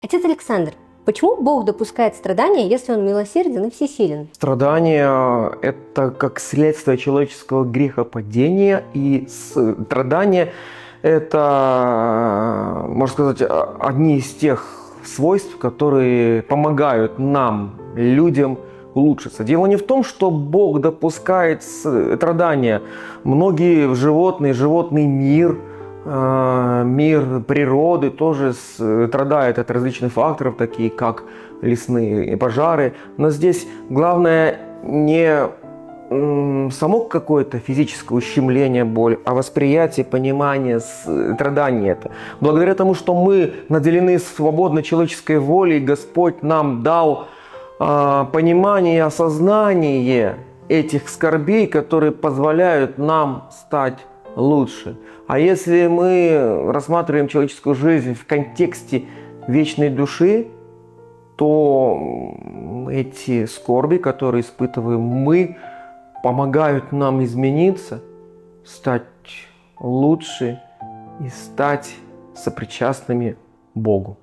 Отец Александр, почему Бог допускает страдания, если Он милосерден и всесилен? Страдания – это как следствие человеческого грехопадения, и страдания – это, можно сказать, одни из тех свойств, которые помогают нам, людям, улучшиться. Дело не в том, что Бог допускает страдания. Многие животные, животный мир, мир природы тоже страдает от различных факторов, такие как лесные пожары. Но здесь главное не само какое-то физическое ущемление, боль, а восприятие, понимание страдания это. Благодаря тому, что мы наделены свободной человеческой волей, Господь нам дал понимание и осознание этих скорбей, которые позволяют нам стать лучше. А если мы рассматриваем человеческую жизнь в контексте вечной души, то эти скорби, которые испытываем мы, помогают нам измениться, стать лучше и стать сопричастными Богу.